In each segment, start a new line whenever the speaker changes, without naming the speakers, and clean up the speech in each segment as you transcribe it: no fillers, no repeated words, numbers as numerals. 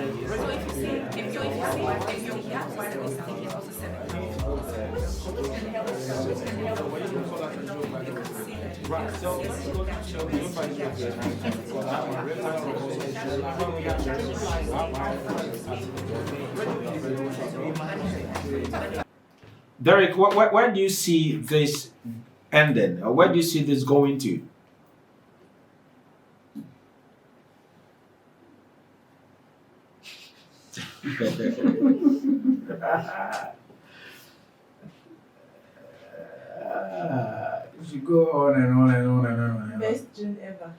So if you say, if you have to say something, he's also 7.
Right, so let's go to show you Derek, where do you see this ending? Or where do you see this going to?
If you go on and on and on and on and on.
Best June ever.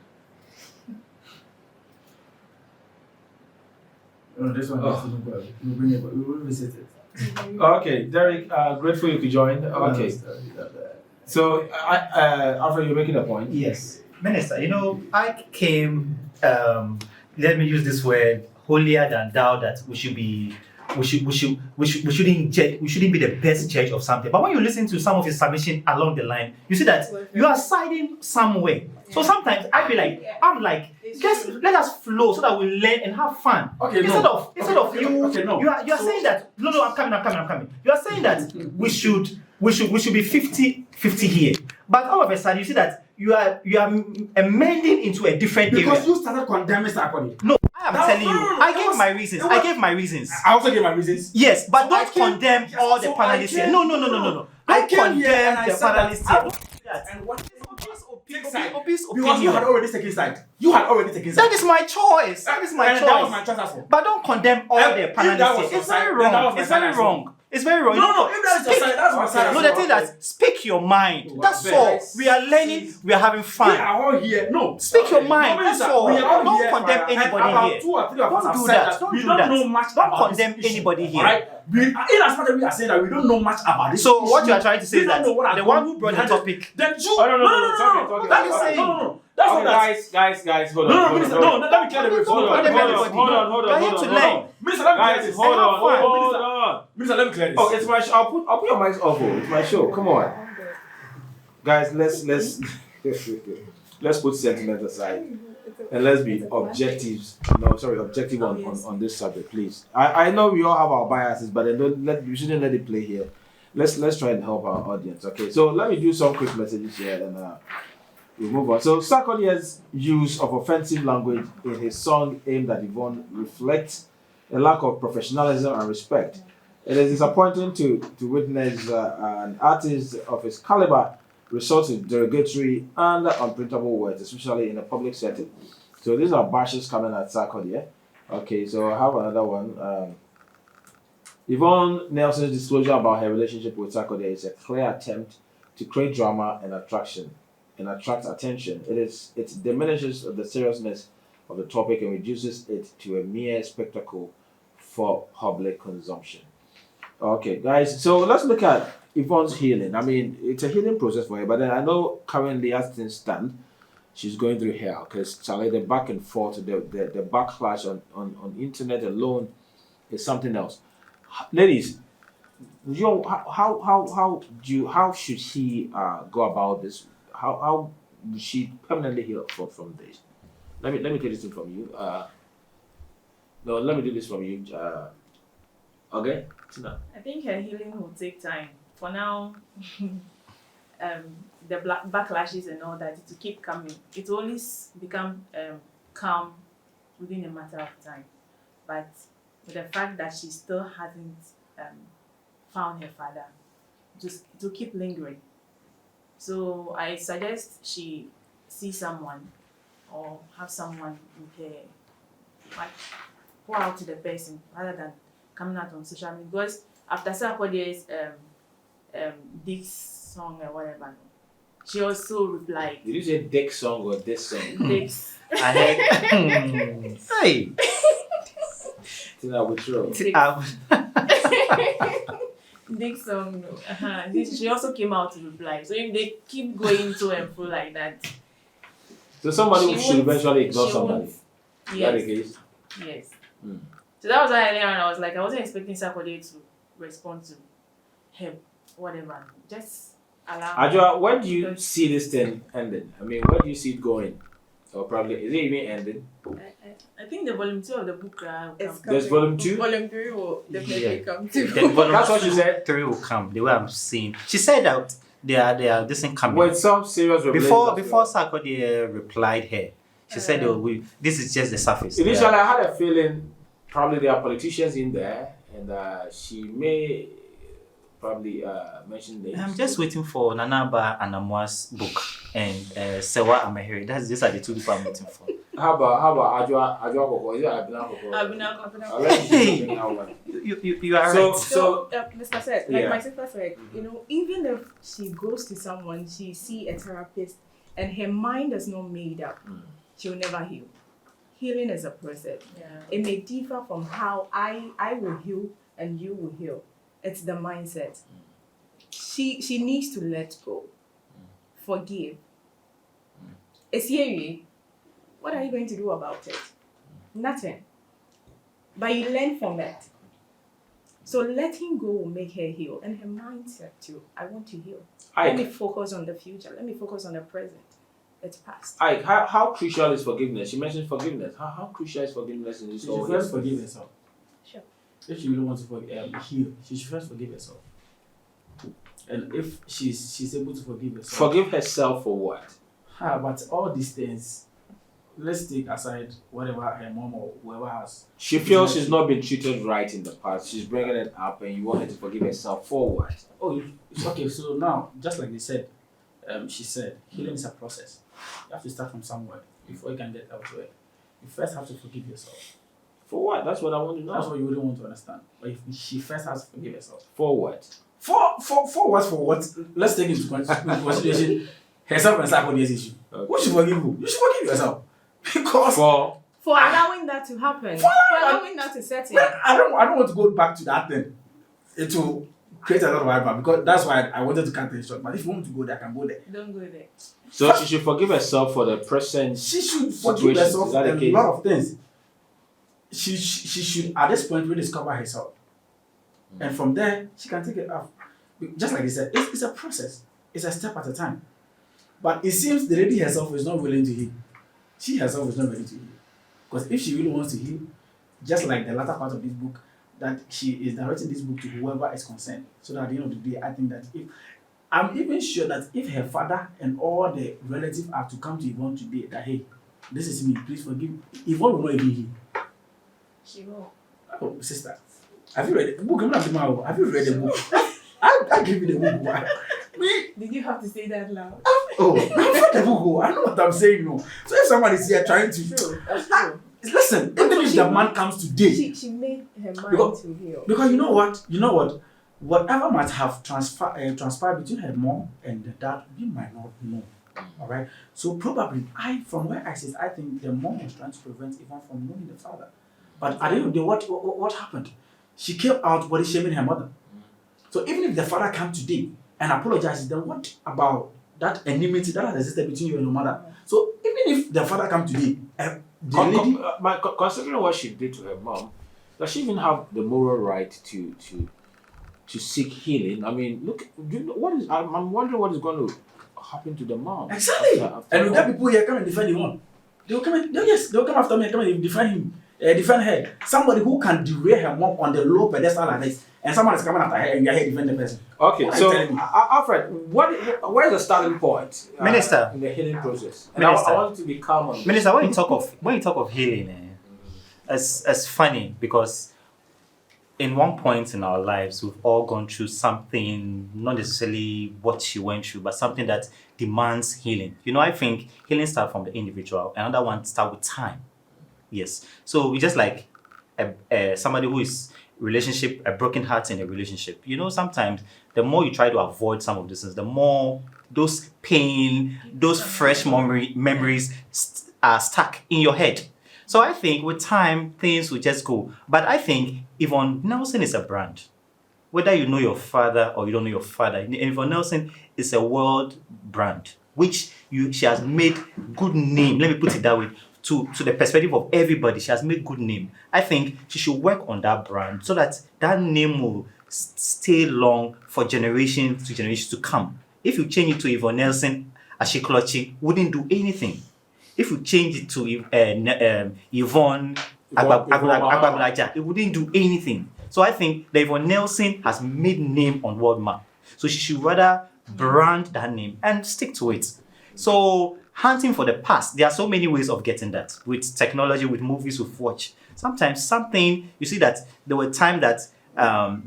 Oh, this one has to do well. We'll bring it, we will visit it.
Okay, Derek, grateful you could join. Okay. So, Alfred, you're making a point.
Yes, Minister. I came. Let me use this word: holier than thou. That we shouldn't be the best judge of something. But when you listen to some of his submission along the line, you see that you are siding somewhere. So sometimes I'm like, just let us flow so that we learn and have fun.
Okay,
instead of you,
no.
you are saying that no, I'm coming. You are saying that we should be 50-50 here. But all of a sudden you see that you are amending into a different area.
Because you started condemning Sarkodie.
No, I am telling you. I gave my reasons. I gave my reasons.
I also gave my reasons.
Yes, but
So
don't
I came-
condemn all the
so I
panelists here.
came-
No.
I
Don't
came here and
condemn
I
the
said that
panelists
I
here.
And what
Take
side?
Obi's
Because you had
opinion.
already taken side. You had already taken side.
That is my choice. That is my
And that was my
choice.
choice as well.
But don't condemn all
If
the
that
panelists
was
here.
your
It's
side,
very
then that was
wrong.
my
It's
side
very
as well.
wrong. It's very wrong.
No, if that is your side, that's my side as
No,
well.
the thing that speak your mind. That's
Well,
all. We are learning. We are having
We
fun.
are all here. No.
Speak your mind.
No,
That's
Minister,
all.
we are all
Don't
here.
condemn
And
anybody
about
here.
2 or 3 of us
Don't
have
do
said
that. Don't
we
do
don't
that.
know much
Don't
about
condemn
this issue,
anybody here.
Right? In as much as we are saying that we don't know much about this
So
issue,
what you are trying to say
we
is
don't
that
know what are
the one who
going
brought the
behind it.
topic.
Then you.
Oh, no,
That is
okay.
saying. No. That's
Okay,
what that's.
guys, hold
No,
on.
Minister, no, let me clear the way.
Don't condemn anybody.
Hold on.
We are here to learn.
Minister, let me clear
Guys,
this.
hold
have fun.
on.
Minister, let me clear this.
Oh, it's my show. I'll put your mics off. It's my show. Come on, guys. Let's let's put sentiment aside and let's be objectives. No, sorry, objective on this subject, please. I know we all have our biases, but we shouldn't let it play here. Let's try and help our audience. Okay, so let me do some quick messages here and we'll move on. So Sarkodie's use of offensive language in his song aimed at Yvonne reflects a lack of professionalism and respect. It is disappointing to witness an artist of his caliber resort to derogatory and unprintable words, especially in a public setting. So these are bashes coming at Sarkodie. Okay, so I have another one. Yvonne Nelson's disclosure about her relationship with Sarkodie is a clear attempt to create drama and attract attention. It diminishes the seriousness of the topic and reduces it to a mere spectacle for public consumption. Okay, guys, so let's look at Yvonne's healing. I mean, it's a healing process for her, but then I know currently as things stand, she's going through hell because Charlie, the back and forth, the backlash on internet alone is something else. Ladies, how should she go about this? How would she permanently heal from this? Let me take this in from you. No, let me do this from you. Okay, Tina.
I think her healing will take time. For now, the backlashes and all that, it will keep coming. It will only become calm within a matter of time. But with the fact that she still hasn't found her father, it will keep lingering. So I suggest she see someone or have someone with her, like, pour out to the person rather than coming out on social media. Because after Sarkodie's Dick's song or whatever, she also replied.
Did you say Dick song or this song?
Dick's.
I heard. Hey.
Tina, withdraw.
Dick's song. No. She also came out to reply. So if they keep going to and fro like that.
So somebody
she
should
won't-
eventually ignore
she
somebody.
won't-
Is that the
Yes.
case?
Yes.
Hmm.
So that was why earlier on I was like, I wasn't expecting Sarkodie to respond to him, whatever. Just allow.
Ajua, when do you see this thing ending? I mean, where do you see it going? Or probably, is it even ending?
I
I think the volume 2 of the book will
It's
come.
There's volume 2?
Volume 3 will definitely
Yeah.
come too.
Then volume
That's what she
2,
said?
3 will come. The way I'm seeing. She said that they are this thing coming.
With some serious
Before
revelations.
Sarkodie replied her, she said this is just the surface.
Initially, I had a feeling probably there are politicians in there, and she may probably mention names.
I'm just waiting for Nanaba Anamwa's book and Sewa Amehiri. These are the two people I'm waiting for.
How about Ajwa Koko? Is it Abina Koko?
Abina.
I reckon she's bringing out one.
You are
So-
right.
So, Mr. said, like
Yeah.
my sister said, even if she goes to someone, she see a therapist, and her mind is not made up, she will never heal. Healing is a process.
Yeah.
It may differ from how I will heal and you will heal. It's the mindset. She needs to let go. Forgive. It's here. What are you going to do about it? Nothing. But you learn from it. So letting go will make her heal. And her mindset too. I want to heal. Let me focus on the future. Let me focus on the present. It's past.
Ike, how crucial is forgiveness? You mentioned forgiveness. How crucial is forgiveness in this
She
whole
should first forgive herself.
Sure.
If she really wants to heal, she should first forgive herself. And if she's able to forgive herself.
Forgive herself for what?
But all these things, let's take aside whatever her mom or whoever has.
She feels she's not been treated right in the past. She's bringing it up, and you want her to forgive herself for what?
Oh, it's okay. So now, just like they said, she said, healing is a process. You have to start from somewhere before you can get elsewhere. You first have to forgive yourself.
For what? That's what I want to know.
That's what you wouldn't want to understand. But if she first has to forgive herself.
For what?
For what? For what? Let's take into consideration herself and Sarkodie's issue.
Okay.
Who should forgive who? You should forgive yourself. Because
For
For allowing that to happen. For allowing that to set in.
I don't want to go back to that thing. It will create a lot of argument because that's why I wanted to cut it short. But if you want to go there, I can go there.
Don't go there.
so she should forgive herself for the present.
She should
Situations,
forgive herself
is that the
a
case?
lot of things. She should at this point rediscover herself. And from there, she can take it off. Just like they said, it's a process. It's a step at a time. But it seems the lady herself is not willing to heal. She herself is not ready to heal. Because if she really wants to heal, just like the latter part of this book, that she is directing this book to whoever is concerned. So that at the end of the day, I think that I'm even sure that if her father and all the relatives are to come to Yvonne today, that hey, this is me, please forgive me, Yvonne will not even heal.
She will.
Oh, sister, have you read the book? Have you read the book? I give you the book. Me?
Did you have to say that loud?
Oh, I've read the book. I know what I'm saying. No. So if somebody is here trying to
True. That's true.
listen, even if the man comes today,
She made her mind
Because-
to heal.
because you know what, whatever might have transpired between her mom and the dad, we might not know. All right. So probably from where I sit, I think the mom was trying to prevent Yvonne from knowing the father. But at the end of the day, what happened? She came out body shaming her mother. So even if the father comes today and apologizes, then what about that enmity that has existed between you and your mother? So even if the father comes today, the lady,
Considering what she did to her mom, does she even have the moral right to seek healing? I mean, look, I'm wondering what is going to happen to the mom.
exactly.
after
And we
all.
get people here come and defend Yvonne. They'll come after me and come and defend him. Defend her. Somebody who can derail her mom on the low pedestal like this, and someone is coming after her and we are here defending the person.
Okay,
What are
so
you telling me?
Alfred, where's the starting point,
Minister.
in the healing process? And
Minister.
I want you to be calm on this.
Minister, when you talk of healing, it's funny because in one point in our lives we've all gone through something, not necessarily what you went through, but something that demands healing. I think healing starts from the individual. Another one starts with time. Yes. So we just like somebody who is a broken heart in a relationship. Sometimes the more you try to avoid some of these things, the more those pain, those fresh memories are stuck in your head. So I think with time, things will just go. But I think Yvonne Nelson is a brand. Whether you know your father or you don't know your father, Yvonne Nelson is a world brand, which she has made good name. Let me put it that way. To the perspective of everybody, she has made good name. I think she should work on that brand so that name will stay long for generations to come. If you change it to Yvonne Nelson, Ashikolochi wouldn't do anything. if you change it to Yvonne Agbabulaja, it wouldn't do anything. So I think that Yvonne Nelson has made name on world map. So she should rather brand that name and stick to it. So hunting for the past, there are so many ways of getting that. With technology, with movies we've watched. Sometimes something, you see that there were times that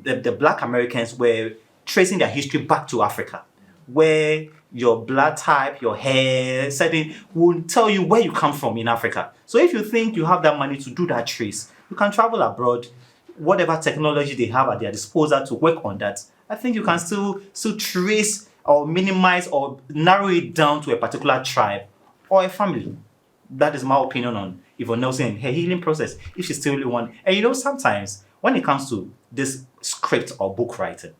the Black Americans were tracing their history back to Africa, where your blood type, your hair, setting will tell you where you come from in Africa. So if you think you have that money to do that trace, you can travel abroad, whatever technology they have at their disposal to work on that. I think you can still trace or minimize or narrow it down to a particular tribe or a family. That is my opinion on Yvonne Nelson and her healing process, if she still really wants. And sometimes when it comes to this script or book writing,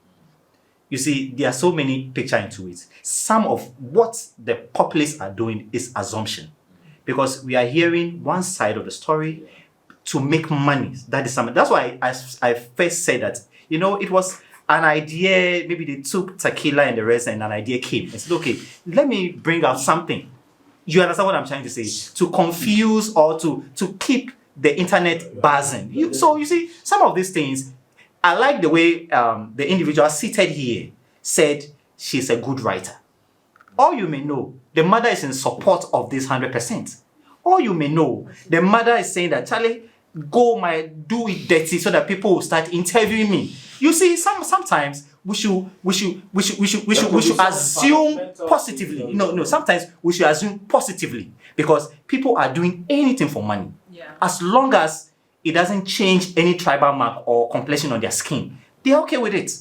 you see, there are so many pictures into it. Some of what the populace are doing is assumption. Because we are hearing one side of the story to make money. That is something. That's why I first said that, it was an idea, maybe they took tequila and the rest and an idea came. And said, okay, let me bring out something. You understand what I'm trying to say? To confuse or to keep the internet buzzing. So you see, some of these things, I like the way the individual seated here said she's a good writer. Or you may know, the mother is in support of this 100%. Or you may know, the mother is saying that, Charlie, do it dirty so that people will start interviewing me. You see, sometimes we should assume positively. No, sometimes we should assume positively because people are doing anything for money.
Yeah.
As long as it doesn't change any tribal mark or complexion on their skin, they're okay with it.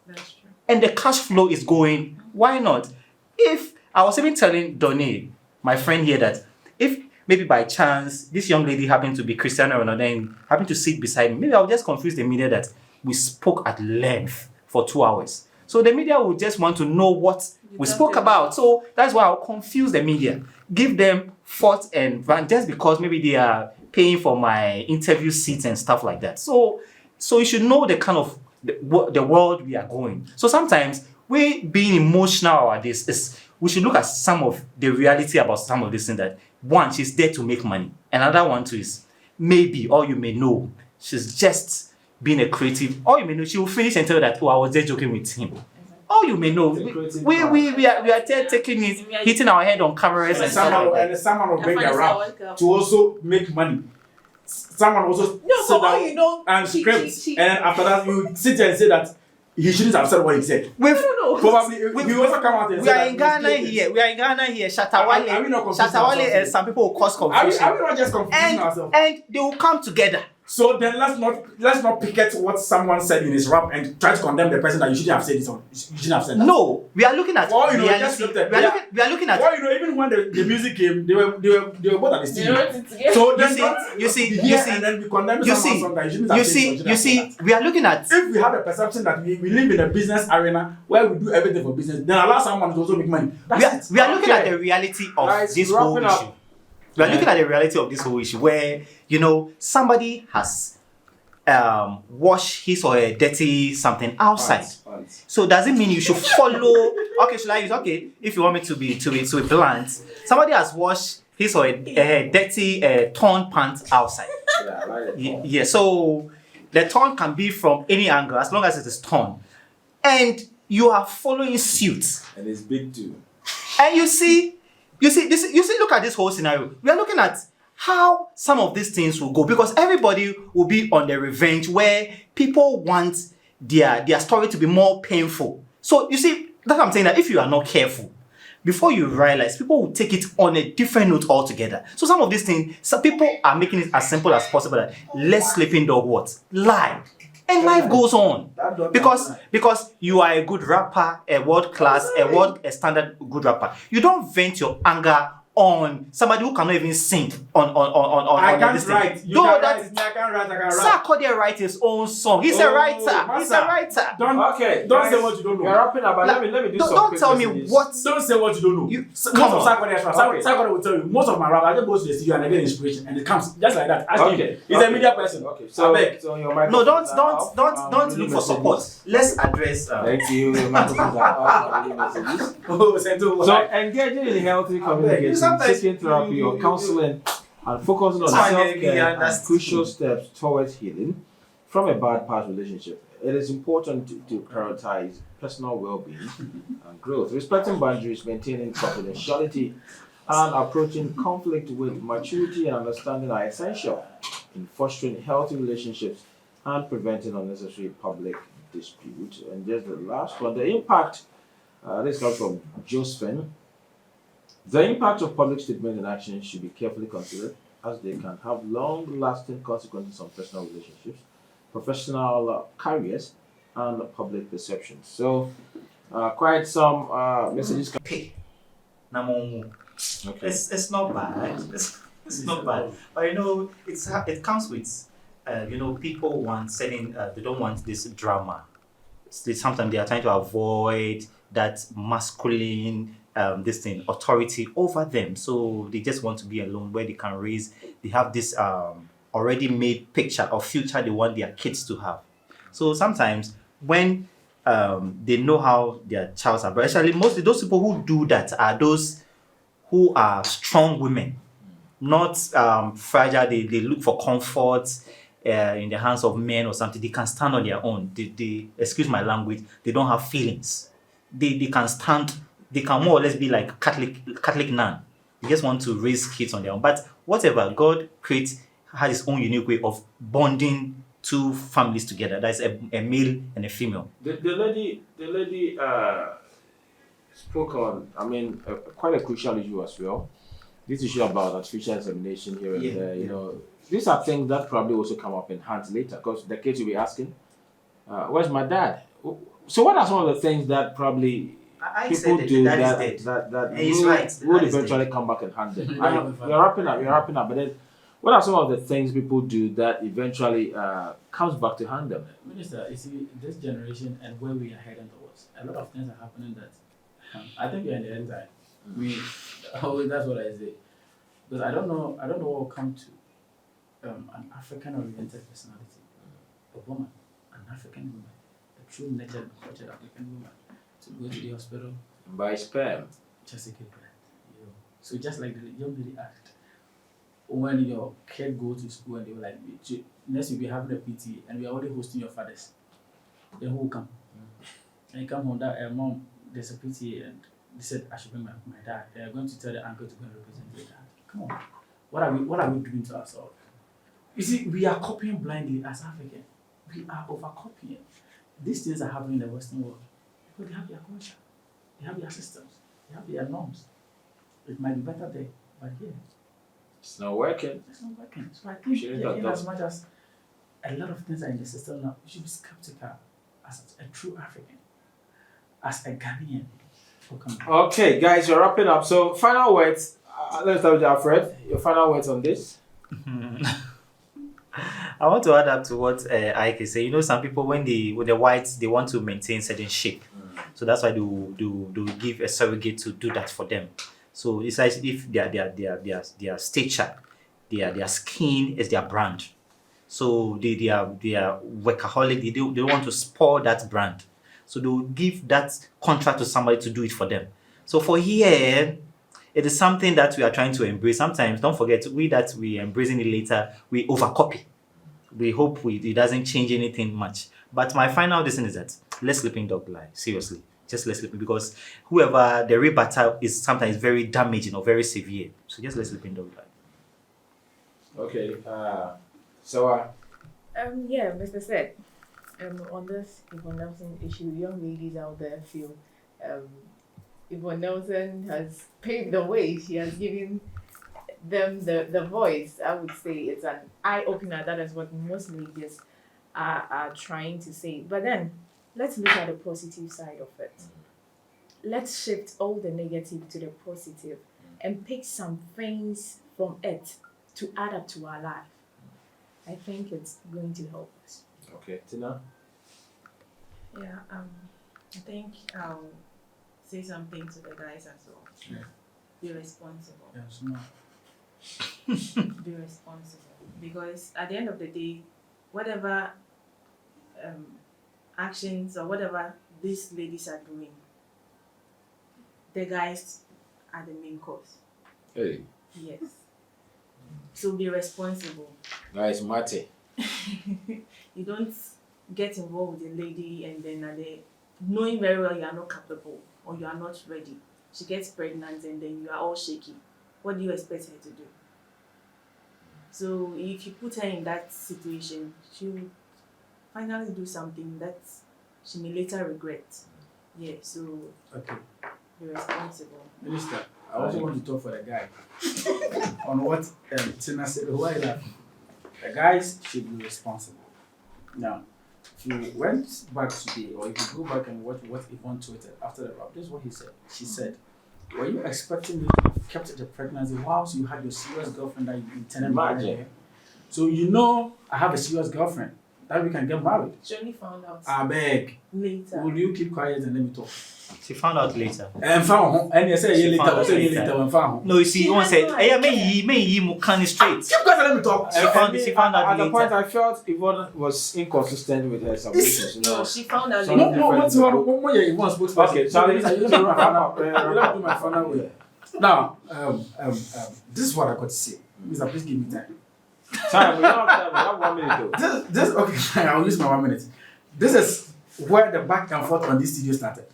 That's true.
And the cash flow is going, why not? If I was even telling Donnie, my friend here, that if maybe by chance this young lady happened to be Cristiano Ronaldo and happened to sit beside me, maybe I'll just confuse the media that we spoke at length for 2 hours. So the media will just want to know what we spoke about. So that's why I'll confuse the media, give them fault and van just because maybe they are paying for my interview seats and stuff like that. So you should know the kind of the world we are going. So sometimes we being emotional about this is we should look at some of the reality about some of this thing that one, she's there to make money. Another one too is maybe, or you may know, she's just being a creative, or you may know she will finish and tell you that, I was there joking with him. Or you may know, we are there taking it, hitting our head on cameras and stuff like that.
And someone will bring a rap to also make money. Someone also sit down and script, and then after that you sit there and say that he shouldn't have said what he said. Probably he also come out and
we are in Ghana here. Shatawale and some people will cause confusion.
Are we not just confusing ourselves?
And they will come together.
So then let's not picket what someone said in his rap and try to condemn the person that you shouldn't have said this on. You shouldn't have said that.
No, we are looking at reality. We are looking at.
Well, even when the music came, they were both at the studio. So then you see, and then we condemn someone that you shouldn't have said.
You see, we are looking at.
If we have a perception that we live in a business arena where we do everything for business, then allow someone to also make money.
We are looking at the reality of this whole issue. We are looking at the reality of this whole issue where, somebody has washed his or her dirty something outside. So does it mean you should follow? Okay, should I use? Okay, if you want me to be blunt, somebody has washed his or her dirty torn pants outside. Yeah, so the torn can be from any angle as long as it is torn. And you are following suit.
And it's big too.
And you see, look at this whole scenario. We are looking at how some of these things will go because everybody will be on the revenge where people want their story to be more painful. So you see, that's what I'm saying, that if you are not careful, before you realize, people will take it on a different note altogether. So some of these things, some people are making it as simple as possible. That let's sleeping dog what? Lie. And life goes on because you are a good rapper, a world class, a standard good rapper. You don't vent your anger on somebody who cannot even sing
I can't write. I can't write.
Sarkodie writes his own song. He's a writer. Don't
say what you don't know.
You're rapping about. Let me do something.
Don't tell me what.
Don't say what you don't know. Sarkodie will tell you. Most of my rap, I just go to the studio and I get inspiration, and it comes just like that. He's a media person.
Okay. So your microphone.
No, don't look for support. Let's address.
Thank you. Your microphones are off. So engaging in healthy communication
sometimes
seeking therapy or counseling and focusing on
Sorry,
self-care and
that's
crucial steps towards healing from a bad past relationship, it is important to prioritize personal well-being and growth, respecting boundaries, maintaining confidentiality, and approaching conflict with maturity and understanding are essential in fostering healthy relationships and preventing unnecessary public dispute. And just the last one, the impact, this comes from Josephine. The impact of public statements and actions should be carefully considered as they can have long-lasting consequences on personal relationships, professional careers, and public perception. So, quite some messages.
pay. Namomu.
Okay.
It's not bad. It's not bad. But you know, it comes with you know, people want certain they don't want this drama. Sometimes they are trying to avoid that masculine this thing authority over them. So they just want to be alone where they can raise. They have this already made picture of future they want their kids to have. So sometimes when they know how their child are, but actually mostly those people who do that are those who are strong women, not fragile. They look for comfort in the hands of men or something. They can stand on their own. They excuse my language. They don't have feelings. They can stand. They can more or less be like Catholic nun. They just want to raise kids on their own. But whatever, God has His own unique way of bonding two families together. That's a male and a female.
The lady spoke on, I mean, quite a crucial issue as well. This issue about artificial insemination here and there, you know, these are things that probably also come up in hands later because the kids will be asking, where's my dad? So what are some of the things that probably people do that
He's right.
would eventually come back and hand them? We're wrapping up, but then what are some of the things people do that eventually comes back to hand them?
Minister, you see, this generation and where we are heading towards, a lot of things are happening that I think we're in the end time. That's what I say. Because I don't know what will come to an African-oriented personality, a woman, an African woman, a true natured cultured African woman, to go to the hospital,
By sperm.
just to give birth. You know. So just like the young lady asked, when your kid go to school and they were like, next we'll be having a PT and we are already hosting your fathers, then who will come? And you come home that mom, there's a PT and they said I should bring my dad. They are going to tell the uncle to go and represent their dad. Come on. What are we doing to ourselves? You see, we are copying blindly as Africans. We are over copying. These things are happening in the Western world because they have their culture, they have their systems, they have their norms. It might be better there, but here
It's not working.
it's not working. So I think in as much as a lot of things are in the system now, we should be skeptical as a true African, as a Ghanaian.
Okay, guys, we're wrapping up. So, final words. Let's start with Alfred. Your final words on this.
I want to add up to what Ike is saying. You know, some people when with the whites they want to maintain certain shape, so that's why they give a surrogate to do that for them. So it's like if their stature, their skin is their brand. So they are workaholic. They don't want to spoil that brand. So they will give that contract to somebody to do it for them. So for here, it is something that we are trying to embrace. Sometimes, don't forget, we embracing it later, we overcopy. We hope it doesn't change anything much. But my final decision is that let's sleeping dog lie. Seriously. Just let's sleeping, because whoever the rebuttal is sometimes very damaging or very severe. So just let's sleeping dog lie.
Okay. So,
Yeah, Mr. said, on this Yvonne Nelson issue, young ladies out there feel Yvonne Nelson has paved the way. She has given them the voice. I would say it's an eye opener. That is what most ladies are trying to say. But then let's look at the positive side of it. Let's shift all the negative to the positive and pick some things from it to add up to our life. I think it's going to help us.
okay, Tina.
Yeah, I think I'll say something to the guys as well.
Yeah.
Be responsible.
Yes, no.
Be responsible. Because at the end of the day, whatever actions or whatever these ladies are doing, the guys are the main cause.
Hey,
Yes. So be responsible.
guys, Mate.
You don't get involved with a lady and then knowing very well you are not capable or you are not ready. She gets pregnant and then you are all shaky. What do you expect her to do? So if you put her in that situation, she will finally do something that she may later regret. Yeah, so
Okay.
be responsible.
Minister, I also want to talk for the guy on what Tina said. Why laughing? The guys should be responsible. Now, if you went back today, or if you go back and watch what Yvonne tweeted after the rap, this is what he said. She said, "Were you expecting me to have kept the pregnancy whilst you had your serious girlfriend that you intended marrying? So you know I have a serious girlfriend that we can get married.
She only found out
I beg.
later.
Will you keep quiet and let me talk?"
She found out later.
And found and you say
She
later,
found
I
out
say
later.
later when found.
No, you see,
She
one
has
said,
no
"Hey,
idea.
may you mukani straight."
Keep quiet and let me talk.
She found out
At the point,
later.
I felt Yvonne was inconsistent with her submissions. You
No,
know.
she found out
Some
later.
different-
What you want supposed to
Okay, Charlie,
you don't do my final way. Now, this is what I got to say. Mister, please give me time.
Time, we don't have time. We have 1 minute though.
This okay, I'll use my 1 minute. This is where the back and forth on this studio started.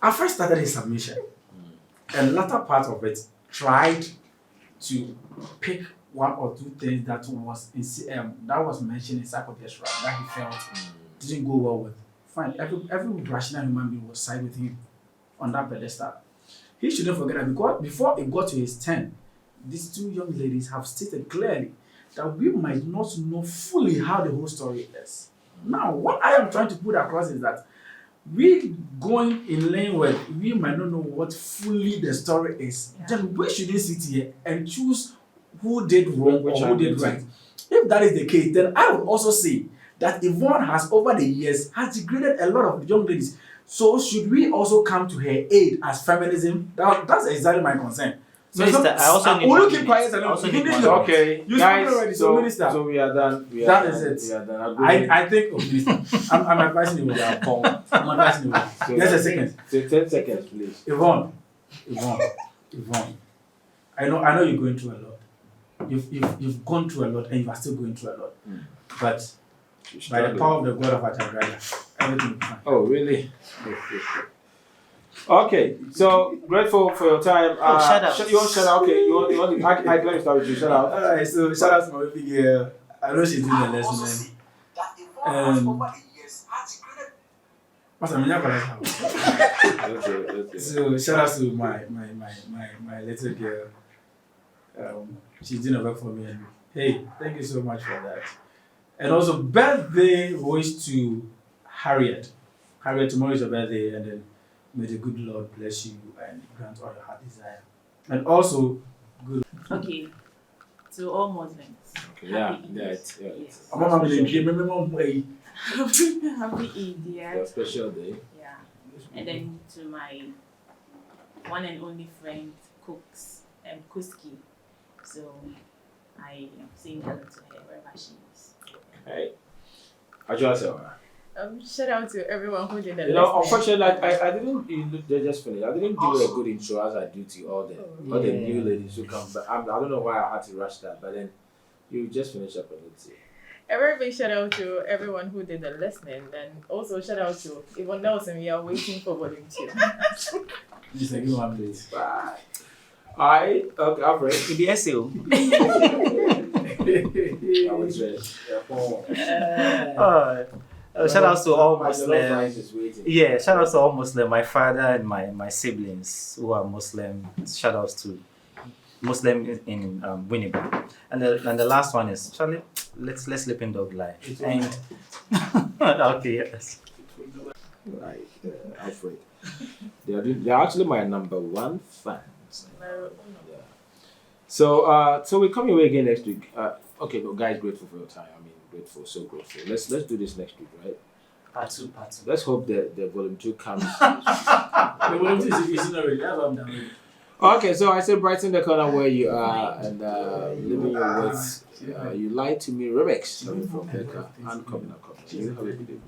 I first started a submission, and latter part of it tried to pick one or two things that was mentioned in Sarkodie's rap that he felt didn't go well with. Fine, every rational human being will side with him on that pedestal. He shouldn't forget that because before it got to his turn, these two young ladies have stated clearly that we might not know fully how the whole story is. Now, what I am trying to put across is that we going in lane where we might not know what fully the story is.
Yeah.
Then we shouldn't sit here and choose who did wrong
Which
or who
one
did
did
right. If that is the case, then I would also say that Yvonne has over the years has degraded a lot of young ladies. So should we also come to her aid as feminism? That's exactly my concern. So
Minister, I also need
will you
1
keep
minute.
quiet and
I also
you
need
need
1
your-
minute.
Okay,
You
guys.
spoke already, so
So,
Minister.
so we are done. We are
That
done.
is it.
We are done.
I think, Minister, I'm advising you. I'm advising you.
So-
Just a second.
So 10 seconds, please.
Yvonne. I know you're going through a lot. You've gone through a lot and you are still going through a lot. But by the power of the God of Ajagraya, everything will be fine.
Oh, really? Okay, so grateful for your time.
shout out.
You want shout out? Okay, you want I let me start with you. Shout out.
Alright, so shout out to my baby girl. I know she's doing the lesson. Pastor, I'm not
Okay.
So shout out to my little girl. She's doing a work for me. And hey, thank you so much for that. And also birthday wish to Harriet. Harriet, tomorrow is your birthday, and then may the good Lord bless you and grant all your heart desire. And also
Okay. To all Muslims.
Okay, yeah,
Happy Eid.
yeah, it's
Yes.
I'm not going to remember way.
Happy Eid, yeah.
a special day.
Yeah. And then to my one and only friend, Cooks and Kuski. So I am saying hello to her wherever she is.
Hey, I just
Shout out to everyone who did the
you know,
listening.
unfortunately, I didn't. They just finished. I didn't do a good intro as I do to all the
Yeah.
new ladies who come. But I don't know why I had to rush that. But then you just finish up and let's see.
A very big shout out to everyone who did the listening, and also shout out to Yvonne Nelson. We are waiting for volume 2.
Just like you one minute.
Bye. Okay, Alfred.
The SEO.
I was dressed.
Shout out to all
My jollof rice
Muslims.
is waiting.
Yeah, shout out to all Muslim. My father and my siblings who are Muslim. Shout outs to Muslim in Winnipeg. And the last one is Charlie. Let's Sleeping Dog lie. And okay, yes.
Right, Alfred. They're actually my number one fans. Yeah. So we're coming away again next week. Okay, but guys, grateful for your time. I mean, grateful, so grateful. Let's do this next week, right?
Part two.
Let's hope the volume 2 comes.
The volume two is not ready. That's what I'm done.
Okay, so I said brighten the corner where you are and living your words. You lied to me, remix coming from Becca and coming up. You have a good evening.